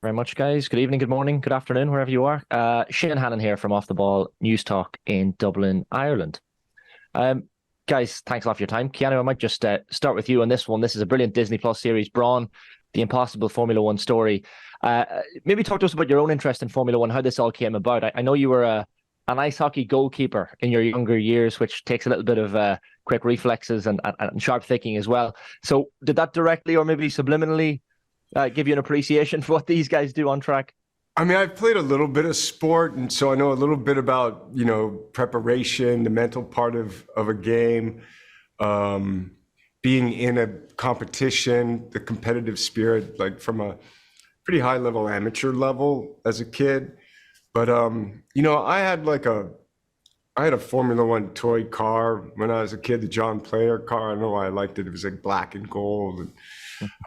Very much, guys. Good evening, good morning, good afternoon, wherever you are. Shane Hannon here from Off the Ball News Talk in Dublin, Ireland. Um, Guys, thanks a lot for your time. Keanu, I might just start with you on this one. This is a brilliant Disney Plus series, Brawn, the impossible Formula One story. Maybe talk to us about your own interest in Formula One, how this all came about. I know you were an ice hockey goalkeeper in your younger years, which takes a little bit of quick reflexes and sharp thinking as well. So did that directly or maybe subliminally give you an appreciation for what these guys do on track? I mean, I've played a little bit of sport, and so I know a little bit about, preparation, the mental part of a game, being in a competition, the competitive spirit, like from a pretty high level amateur level as a kid. But, I had a Formula One toy car when I was a kid, the John Player car. I don't know why I liked it. It was like black and gold. And,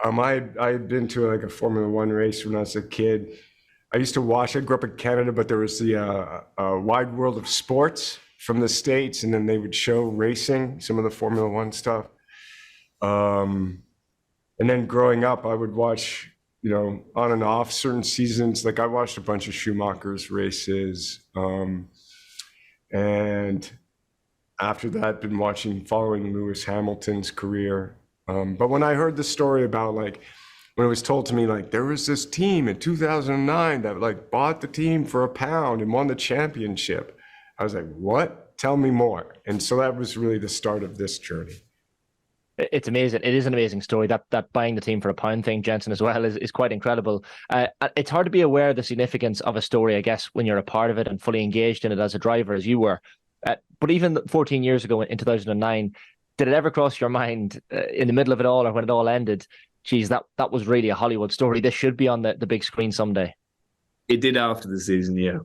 I had been to like a Formula One race when I was a kid. I used to watch. I grew up in Canada, but there was the Wide World of Sports from the States, and then they would show racing, some of the Formula One stuff. And then growing up, I would watch, on and off certain seasons. Like I watched a bunch of Schumacher's races, and after that, been following Lewis Hamilton's career. But when I heard the story about when it was told to me, there was this team in 2009 that bought the team for £1 and won the championship, I was like, what? Tell me more. And so that was really the start of this journey. It's amazing. It is an amazing story. That buying the team for £1 thing, Jenson, as well, is quite incredible. It's hard to be aware of the significance of a story, I guess, when you're a part of it and fully engaged in it as a driver, as you were. But even 14 years ago in 2009, did it ever cross your mind in the middle of it all or when it all ended, geez, that was really a Hollywood story. This should be on the big screen someday. It did after the season, yeah.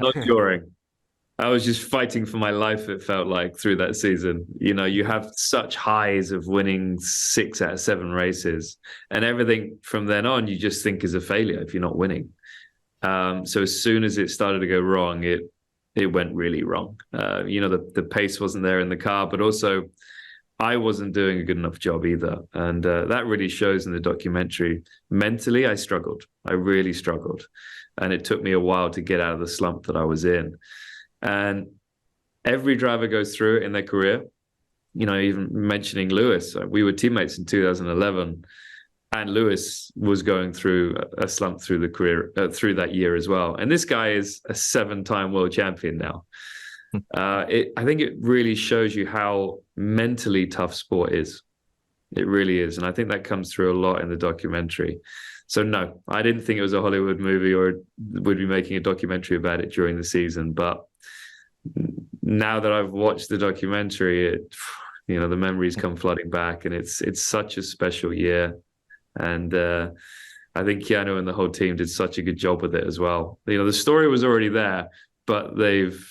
Not during. I was just fighting for my life, it felt like, through that season. You have such highs of winning 6 out of 7 races, and everything from then on you just think is a failure if you're not winning. So as soon as it started to go wrong, it went really wrong. The pace wasn't there in the car, but also I wasn't doing a good enough job either. And that really shows in the documentary. Mentally, I struggled. I really struggled. And it took me a while to get out of the slump that I was in. And every driver goes through it in their career. Even mentioning Lewis, we were teammates in 2011, and Lewis was going through a slump through the career, through that year as well. And this guy is a 7-time world champion now. I think it really shows you how mentally tough sport is. It really is. And I think that comes through a lot in the documentary. So no, I didn't think it was a Hollywood movie or would be making a documentary about it during the season. But now that I've watched the documentary, the memories come flooding back, and it's such a special year. And I think Keanu and the whole team did such a good job with it as well. The story was already there, but they've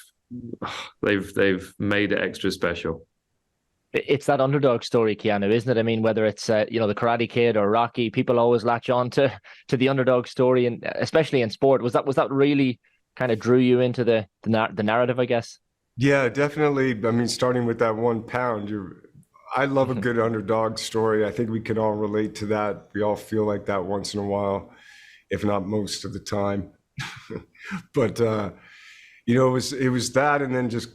made it extra special. It's that underdog story, Keanu, isn't it? I mean, whether it's the Karate Kid or Rocky, people always latch on to the underdog story, and especially in sport. Was that really kind of drew you into the narrative, I guess? Yeah, definitely. I mean, starting with that £1, I love a good underdog story. I think we can all relate to that. We all feel like that once in a while, if not most of the time. But it was that, and then just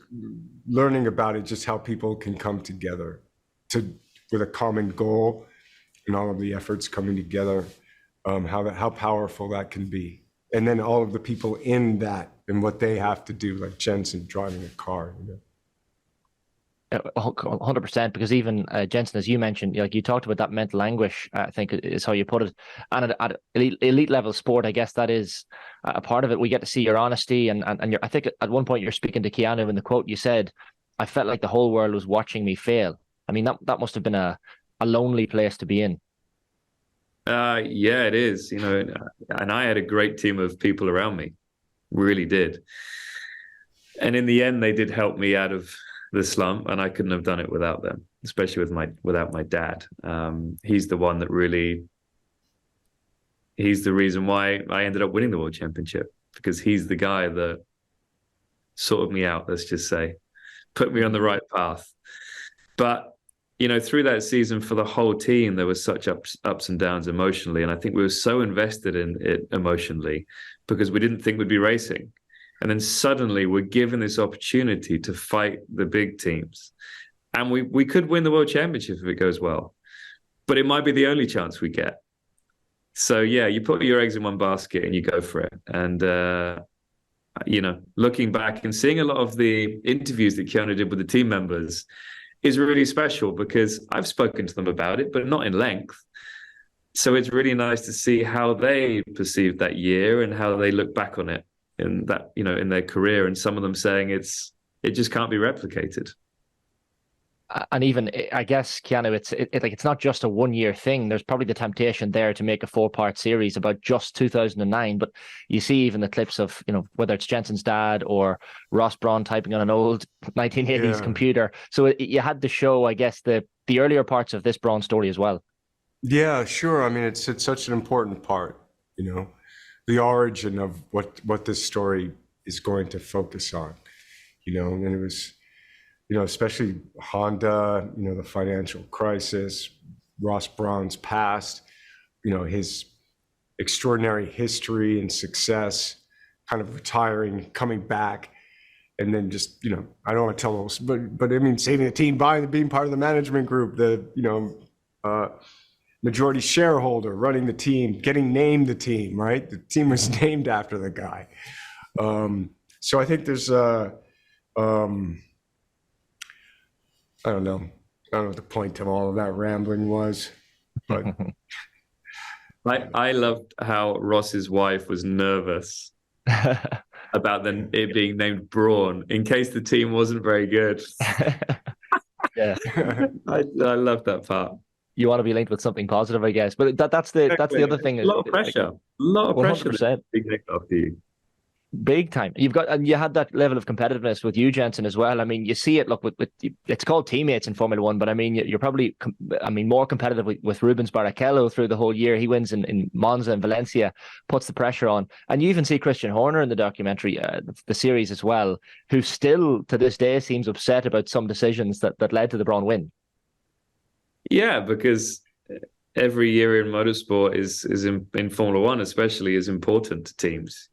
learning about it, just how people can come together with a common goal, and all of the efforts coming together, how powerful that can be, and then all of the people in that and what they have to do, like Jenson driving a car. 100%, because even Jenson, as you mentioned, you talked about that mental anguish, I think is how you put it. And at elite level sport, I guess that is a part of it. We get to see your honesty, and I think at one point you're speaking to Keanu, in the quote you said, "I felt like the whole world was watching me fail." I mean, that must have been a lonely place to be in. Yeah, it is. And I had a great team of people around me, really did. And in the end, they did help me out of the slump, and I couldn't have done it without them, especially without my dad. He's the one that he's the reason why I ended up winning the world championship, because he's the guy that sorted me out, let's just say, put me on the right path. But through that season for the whole team, there was such ups and downs emotionally. And I think we were so invested in it emotionally because we didn't think we'd be racing. And then suddenly we're given this opportunity to fight the big teams. And we could win the world championship if it goes well, but it might be the only chance we get. So yeah, you put your eggs in one basket and you go for it. And, looking back and seeing a lot of the interviews that Keanu did with the team members is really special because I've spoken to them about it, but not in length. So it's really nice to see how they perceived that year and how they look back on it in that, in their career. And some of them saying it just can't be replicated. And even, I guess, Keanu, it's not just a 1 year thing. There's probably the temptation there to make a 4-part series about just 2009. But you see even the clips of, whether it's Jenson's dad or Ross Brawn typing on an old 1980s computer. So you had to show, I guess, the earlier parts of this Brawn story as well. Yeah, sure. I mean, it's such an important part, the origin of what this story is going to focus on, and it was, especially Honda, the financial crisis, Ross Brawn's past, his extraordinary history and success, kind of retiring, coming back, and then just, I don't want to tell those, but I mean, saving the team, being part of the management group, majority shareholder, running the team, getting named the team, right? The team was named after the guy. So I think there's I don't know what the point of all of that rambling was, but I loved how Ross's wife was nervous about it being named Brawn in case the team wasn't very good. Yeah, I love that part. You want to be linked with something positive, I guess. But that's the other thing. A lot of pressure. A lot of pressure 100%. Being linked after you. Big time. And you had that level of competitiveness with you, Jenson, as well. I mean, you see it. Look, with it's called teammates in Formula One, but I mean, you're probably, more competitive with Rubens Barrichello through the whole year. He wins in Monza and Valencia, puts the pressure on, and you even see Christian Horner in the documentary, the series as well, who still to this day seems upset about some decisions that led to the Brawn win. Yeah, because every year in motorsport is in Formula One especially is important to teams.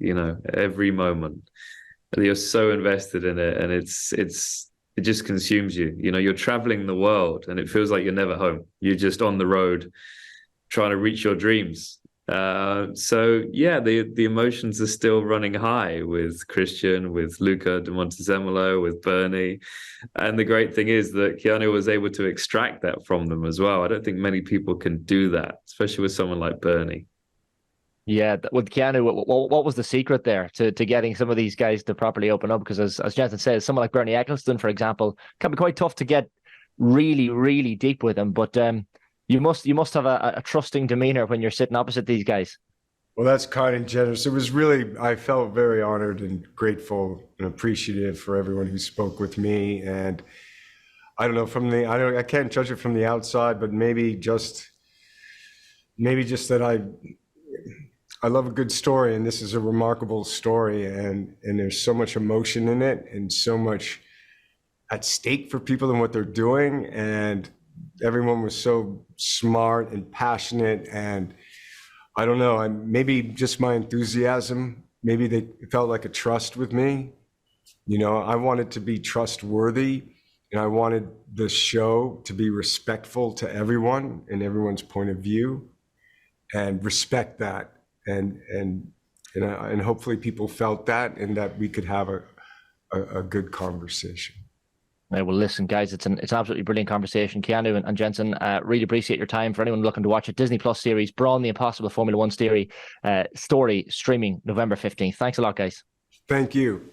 Every moment you're so invested in it, and it just consumes you. You're traveling the world, and it feels like you're never home. You're just on the road trying to reach your dreams. So yeah, the emotions are still running high with Christian, with Luca de Montezemolo, with Bernie. And the great thing is that Keanu was able to extract that from them as well. I don't think many people can do that, especially with someone like Bernie. Yeah, with Keanu, what was the secret there to getting some of these guys to properly open up? Because as Jenson says, someone like Bernie Eccleston, for example, can be quite tough to get really, really deep with him. But you must have a trusting demeanor when you're sitting opposite these guys. Well, that's kind and generous. It was really, I felt very honored and grateful and appreciative for everyone who spoke with me. And I don't know, I can't judge it from the outside, but maybe just that I love a good story, and this is a remarkable story, and there's so much emotion in it and so much at stake for people and what they're doing. And everyone was so smart and passionate, and I don't know, maybe just my enthusiasm, maybe they felt like a trust with me. I wanted to be trustworthy, and I wanted the show to be respectful to everyone and everyone's point of view, and respect that. And hopefully people felt that, and that we could have a good conversation. Well, listen, guys, it's an absolutely brilliant conversation. Keanu and Jenson, really appreciate your time. For anyone looking to watch it, Disney Plus series, Brawn, the Impossible Formula One story streaming November 15th. Thanks a lot, guys. Thank you.